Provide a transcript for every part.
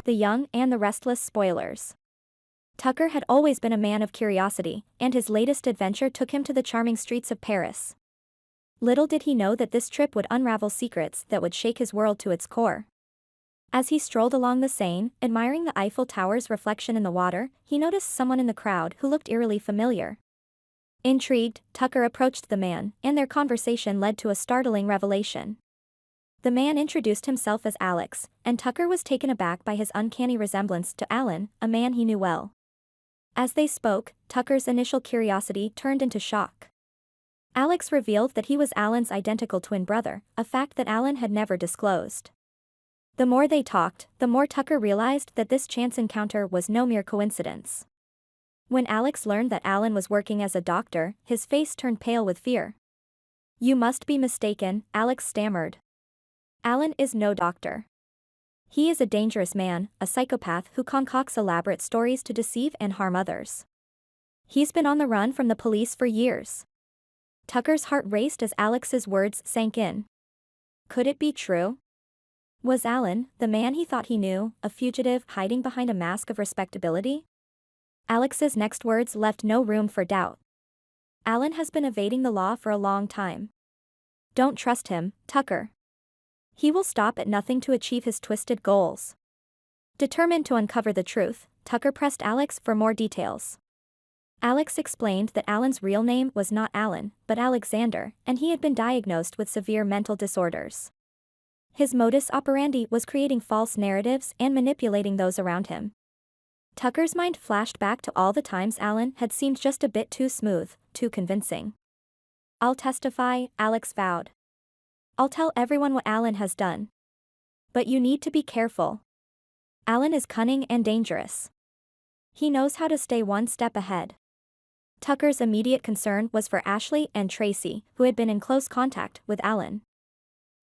the young and the restless spoilers. Tucker had always been a man of curiosity, and his latest adventure took him to the charming streets of Paris. Little did he know that this trip would unravel secrets that would shake his world to its core. As he strolled along the Seine, admiring the Eiffel Tower's reflection in the water, he noticed someone in the crowd who looked eerily familiar. Intrigued, Tucker approached the man, and their conversation led to a startling revelation. The man introduced himself as Alex, and Tucker was taken aback by his uncanny resemblance to Alan, a man he knew well. As they spoke, Tucker's initial curiosity turned into shock. Alex revealed that he was Alan's identical twin brother, a fact that Alan had never disclosed. The more they talked, the more Tucker realized that this chance encounter was no mere coincidence. When Alex learned that Alan was working as a doctor, his face turned pale with fear. "You must be mistaken," Alex stammered. "Alan is no doctor. He is a dangerous man, a psychopath who concocts elaborate stories to deceive and harm others. He's been on the run from the police for years." Tucker's heart raced as Alex's words sank in. Could it be true? Was Alan, the man he thought he knew, a fugitive hiding behind a mask of respectability? Alex's next words left no room for doubt. "Alan has been evading the law for a long time. Don't trust him, Tucker. He will stop at nothing to achieve his twisted goals." Determined to uncover the truth, Tucker pressed Alex for more details. Alex explained that Alan's real name was not Alan, but Alexander, and he had been diagnosed with severe mental disorders. His modus operandi was creating false narratives and manipulating those around him. Tucker's mind flashed back to all the times Alan had seemed just a bit too smooth, too convincing. "I'll testify," Alex vowed. "I'll tell everyone what Alan has done. But you need to be careful. Alan is cunning and dangerous. He knows how to stay one step ahead." Tucker's immediate concern was for Ashley and Tracy, who had been in close contact with Alan.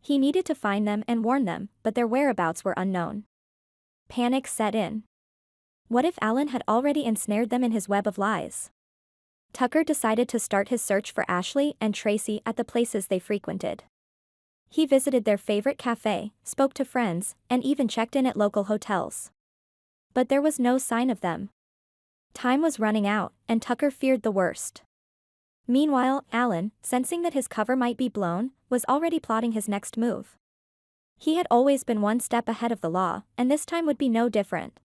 He needed to find them and warn them, but their whereabouts were unknown. Panic set in. What if Alan had already ensnared them in his web of lies? Tucker decided to start his search for Ashley and Tracy at the places they frequented. He visited their favorite cafe, spoke to friends, and even checked in at local hotels. But there was no sign of them. Time was running out, and Tucker feared the worst. Meanwhile, Alan, sensing that his cover might be blown, was already plotting his next move. He had always been one step ahead of the law, and this time would be no different.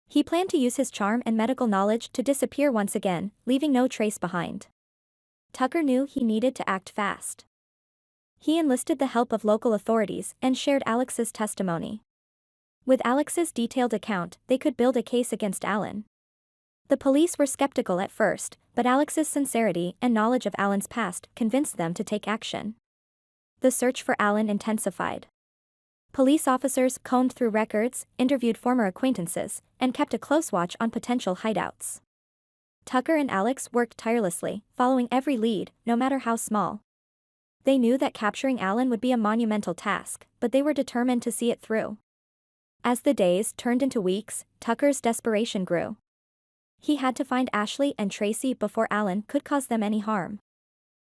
He planned to use his charm and medical knowledge to disappear once again, leaving no trace behind. Tucker knew he needed to act fast. He enlisted the help of local authorities and shared Alex's testimony. With Alex's detailed account, they could build a case against Alan. The police were skeptical at first, but Alex's sincerity and knowledge of Alan's past convinced them to take action. The search for Alan intensified. Police officers combed through records, interviewed former acquaintances, and kept a close watch on potential hideouts. Tucker and Alex worked tirelessly, following every lead, no matter how small. They knew that capturing Alan would be a monumental task, but they were determined to see it through. As the days turned into weeks, Tucker's desperation grew. He had to find Ashley and Tracy before Alan could cause them any harm.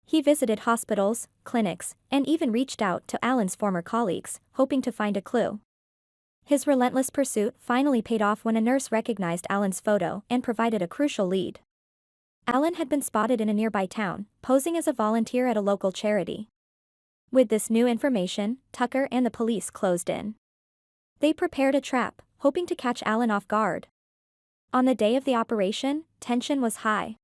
He visited hospitals, clinics, and even reached out to Alan's former colleagues, hoping to find a clue. His relentless pursuit finally paid off when a nurse recognized Alan's photo and provided a crucial lead. Alan had been spotted in a nearby town, posing as a volunteer at a local charity. With this new information, Tucker and the police closed in. They prepared a trap, hoping to catch Alan off guard. On the day of the operation, tension was high.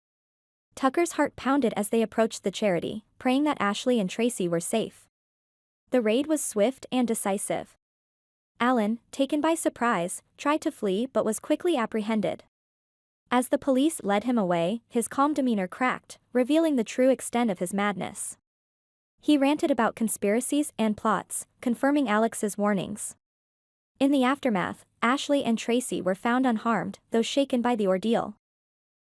Tucker's heart pounded as they approached the charity, praying that Ashley and Tracy were safe. The raid was swift and decisive. Alan, taken by surprise, tried to flee but was quickly apprehended. As the police led him away, his calm demeanor cracked, revealing the true extent of his madness. He ranted about conspiracies and plots, confirming Alex's warnings. In the aftermath, Ashley and Tracy were found unharmed, though shaken by the ordeal.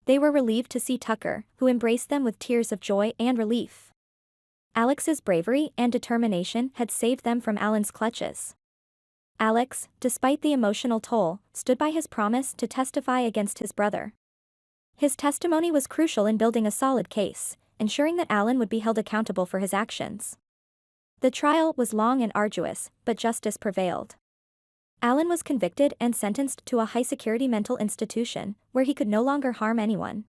They were relieved to see Tucker, who embraced them with tears of joy and relief. Alex's bravery and determination had saved them from Alan's clutches. Alex, despite the emotional toll, stood by his promise to testify against his brother. His testimony was crucial in building a solid case, ensuring that Alan would be held accountable for his actions. The trial was long and arduous, but justice prevailed. Alan was convicted and sentenced to a high-security mental institution, where he could no longer harm anyone.